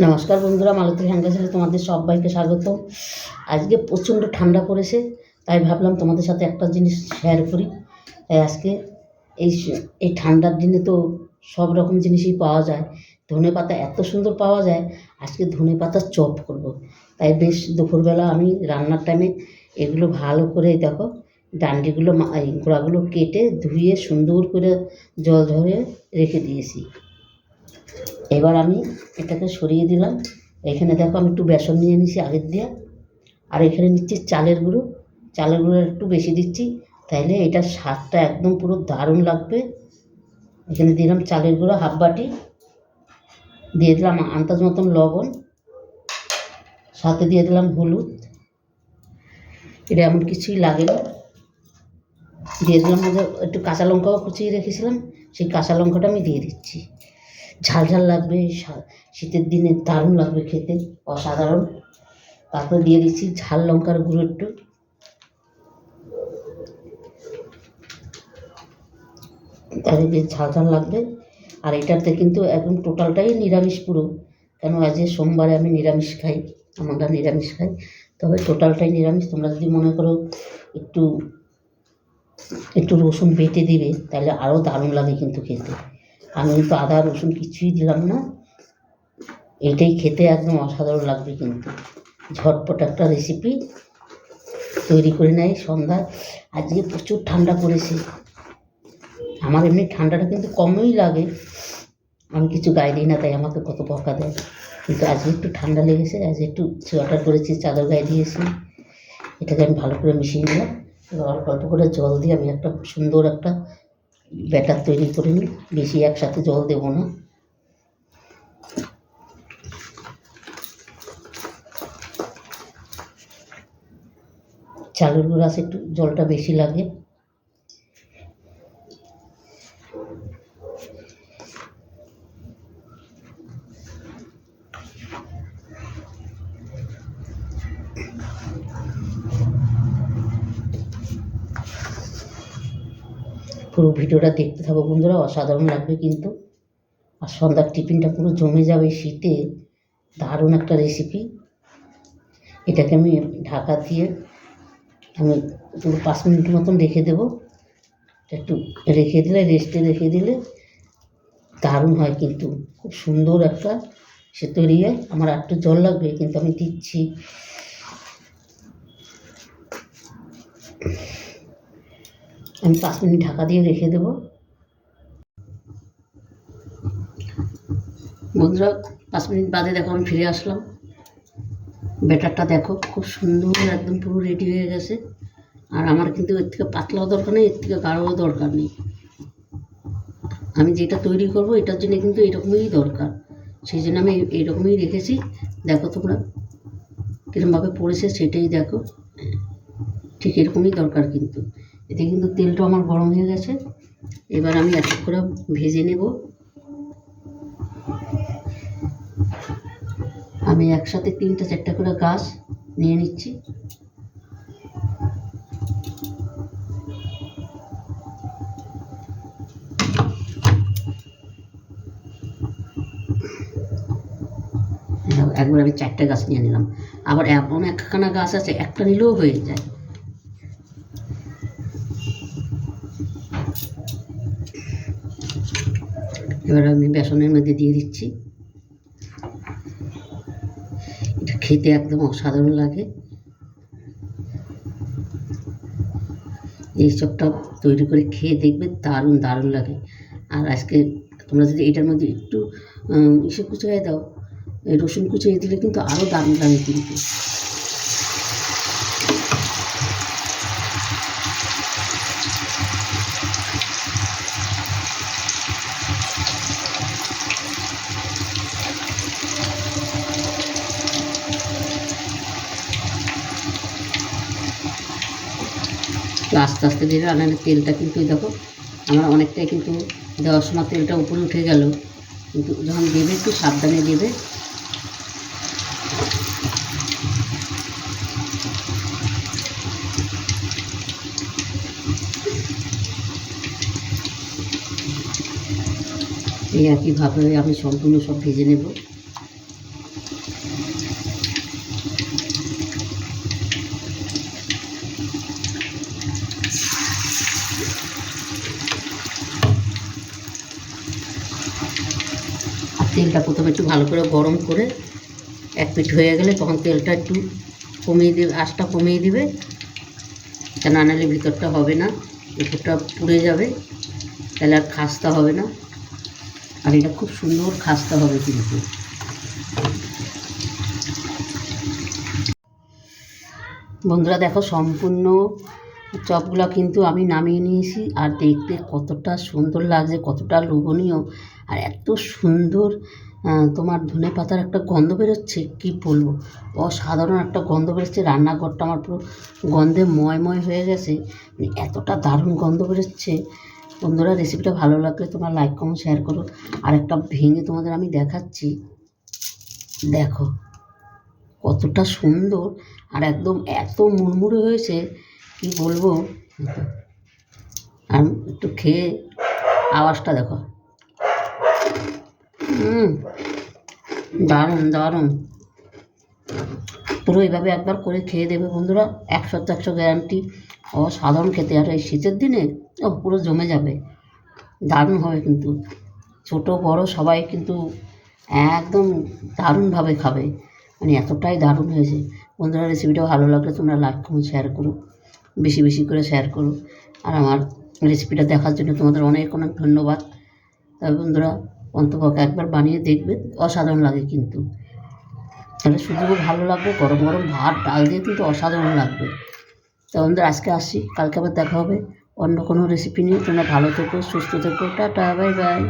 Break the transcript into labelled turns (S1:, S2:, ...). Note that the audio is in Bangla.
S1: নমস্কার বন্ধুরা, মালতী হ্যাঙ্গাসে তোমাদের সবাইকে স্বাগত। আজকে প্রচণ্ড ঠান্ডা পড়েছে, তাই ভাবলাম তোমাদের সাথে একটা জিনিস শেয়ার করি। তাই আজকে এই এই ঠান্ডার দিনে তো সব রকম জিনিসই পাওয়া যায়। ধনে পাতা এত সুন্দর পাওয়া যায়, আজকে ধনে পাতার চপ করব। তাই বেশ দুপুরবেলা আমি রান্নার টাইমে এগুলো ভালো করে দেখো ডান্ডিগুলো এই গোড়াগুলো কেটে ধুয়ে সুন্দর করে জল ঝরিয়ে রেখে দিয়েছি। এবার আমি এটাকে সরিয়ে দিলাম। এখানে দেখো আমি একটু বেসন নিয়ে নিছি আগের দিয়ে, আর এখানে নিচ্ছি চালের গুঁড়ো। চালের গুঁড়ো একটু বেশি দিচ্ছি, তাইলে এটার স্বাদটা একদম পুরো দারুণ লাগবে। এখানে দিলাম চালের গুঁড়ো হাফ বাটি, দিয়ে দিলাম আন্দাজ মতন লবণ, সাথে দিয়ে দিলাম হলুদ। এটা এমন কিছুই লাগে না। দিয়ে দিলাম মধ্যে একটু কাঁচা লঙ্কাও কুচিয়ে রেখেছিলাম, সেই কাঁচা লঙ্কাটা আমি দিয়ে দিচ্ছি। ঝাল ঝাল লাগবে, শীতের দিনে দারুণ লাগবে খেতে, অসাধারণ। তারপরে দিয়ে দিচ্ছি ঝাল লঙ্কার গুঁড়ো একটু। তাহলে বেশ ঝাল ঝাল লাগবে। আর এটাতে কিন্তু একদম টোটালটাই নিরামিষ পুরো, কেন আজকে সোমবারে আমি নিরামিষ খাই, আমরা নিরামিষ খাই। তবে টোটালটাই নিরামিষ। তোমরা যদি মনে করো একটু একটু রসুন বেটে দিবে, তাহলে আরও দারুণ লাগে কিন্তু খেতে। আমি তো আদা রসুন কিছুই দিলাম না, এটাই খেতে একদম অসাধারণ লাগবে। কিন্তু ঝটপট একটা রেসিপি তৈরি করে নেয় সন্ধ্যায়। আজকে প্রচুর ঠান্ডা পড়েছে, আমার এমনি ঠান্ডাটা কিন্তু কমই লাগে, আমি কিছু গায়ে দিই না, তাই আমাকে কত বকা দেয়। কিন্তু আজকে একটু ঠান্ডা লেগেছে, আজকে একটু সোয়েটার করেছি, চাদর গায়ে দিয়েছি। এটাকে আমি ভালো করে মিশিয়ে নিলাম। এবার অল্প অল্প করে জল দিয়ে আমি একটা সুন্দর একটা ব্যাটার তৈরি করে নিই। বেশি একসাথে জল দেবো না। চালের গুঁড়ো আছে, একটু জলটা বেশি লাগে। পুরো ভিডিওটা দেখতে থাকো বন্ধুরা, অসাধারণ লাগবে কিন্তু। আর সন্ধ্যার টিফিনটা পুরো জমে যাবে শীতে, দারুণ একটা রেসিপি। এটাকে আমি ঢাকা দিয়ে আমি পুরো 5 মিনিট মতন রেখে দেবো। একটু রেখে দিলে, রেস্টে রেখে দিলে দারুণ হয় কিন্তু, খুব সুন্দর একটা সে তৈরি হয়। আমার একটু জল লাগবে, কিন্তু আমি দিচ্ছি। আমি 5 মিনিট ঢাকা দিয়ে রেখে দেবো। বন্ধুরা 5 মিনিট বাদে দেখো আমি ফিরে আসলাম। ব্যাটারটা দেখো খুব সুন্দর একদম পুরো রেডি হয়ে গেছে। আর আমার কিন্তু এর থেকে পাতলাও দরকার নেই, এর থেকে গাঢ়ও দরকার নেই। আমি যেটা তৈরি করব এটার জন্য কিন্তু এরকমই দরকার, সেই জন্য আমি এইরকমই রেখেছি। দেখো তোমরা কীরকমভাবে পড়েছে সেটাই দেখো, ঠিক এরকমই দরকার কিন্তু। এতে কিন্তু তেলটা আমার গরম হয়ে গেছে। এবার আমি এক এক করে ভেজে নেব। আমি একসাথে 3-4টা করে গাছ নিয়ে নিচ্ছি। একবার আমি 4টে গাছ নিয়ে নিলাম। আবার এমন একখানা গাছ আছে একটা নিলেও হয়ে যায়। এবার আমি বেসনের মধ্যে দিয়ে দিচ্ছি। এটা খেতে একদম অসাধারণ লাগে। এই চপটা তৈরি করে খেয়ে দেখবে, দারুণ দারুণ লাগে। আর আজকে তোমরা যদি এটার মধ্যে একটু ইসে কুচিয়ে দাও, রসুন কুচিয়ে দিলে কিন্তু আরও দারুণ লাগে কিন্তু। আস্তে আস্তে দিয়ে রান্নার তেলটা কিন্তু দেখো আমার অনেকটাই কিন্তু দেওয়ার সময় তেলটা উপরে উঠে গেল, কিন্তু যখন দেবে একটু সাবধানে দেবে। এই একইভাবে আমি সম্পূর্ণ সব ভেজে নেব। তেলটা প্রথমে একটু ভালো করে গরম করে এক পিঠ হয়ে গেলে তখন তেলটা একটু কমিয়ে দেবে, আঁচটা কমিয়ে দিবে, তা না নাহলে ভিতরটা হবে না, উপরটা পুড়ে যাবে, তাহলে আর খাস্তা হবে না। আর এটা খুব সুন্দর খাস্তা হবে কিন্তু। বন্ধুরা দেখো, সম্পূর্ণ চপগুলো কিন্তু আমি নামিয়ে নিয়েছি, আর দেখতে কতটা সুন্দর লাগছে, কতটা লোভনীয়, আর এত সুন্দর তোমার ধনে পাতার একটা গন্ধ বেরোচ্ছে, কি বলবো, অসাধারণ একটা গন্ধ বেরোচ্ছে। রান্নাঘরটা আমার পুরো গন্ধে ময় হয়ে গেছে, মানে এতটা দারুণ গন্ধ বেরোচ্ছে। বন্ধুরা, রেসিপিটা ভালো লাগলে তোমরা লাইক কমেন্ট শেয়ার করো। আর একটা ভেঙে তোমাদের আমি দেখাচ্ছি, দেখো কতটা সুন্দর, আর একদম এত মুড়মুড়ে হয়েছে কি বলবো। আর একটু খেয়ে আওয়াজটা দেখো, দারুণ দারুণ। পুরো এইভাবে একবার করে খেয়ে দেবে বন্ধুরা, 100 গ্যারান্টি, অসাধারণ খেতে। আর এই শীতের দিনে পুরো জমে যাবে, দারুণ হবে কিন্তু। ছোট বড় সবাই কিন্তু একদম দারুণভাবে খাবে, মানে এতটাই দারুণ হয়েছে। বন্ধুরা, রেসিপিটা ভালো লাগলে তোমরা লাইক কমেন্ট শেয়ার করো, বেশি বেশি করে শেয়ার করো। আর আমার রেসিপিটা দেখার জন্য তোমাদের অনেক অনেক ধন্যবাদ। তবে বন্ধুরা, অন্তপক্ষে একবার বানিয়ে দেখবে, অসাধারণ লাগে কিন্তু। তাহলে শুধু ভালো লাগবে, গরম গরম ভাত ডাল দিয়ে কিন্তু অসাধারণ লাগবে। তো বন্ধুরা, আজকে আসি, কালকে আবার দেখা হবে অন্য কোনো রেসিপি নিয়ে। তোমরা ভালো থেকো, সুস্থ থেকো, টাটা, বাই বাই।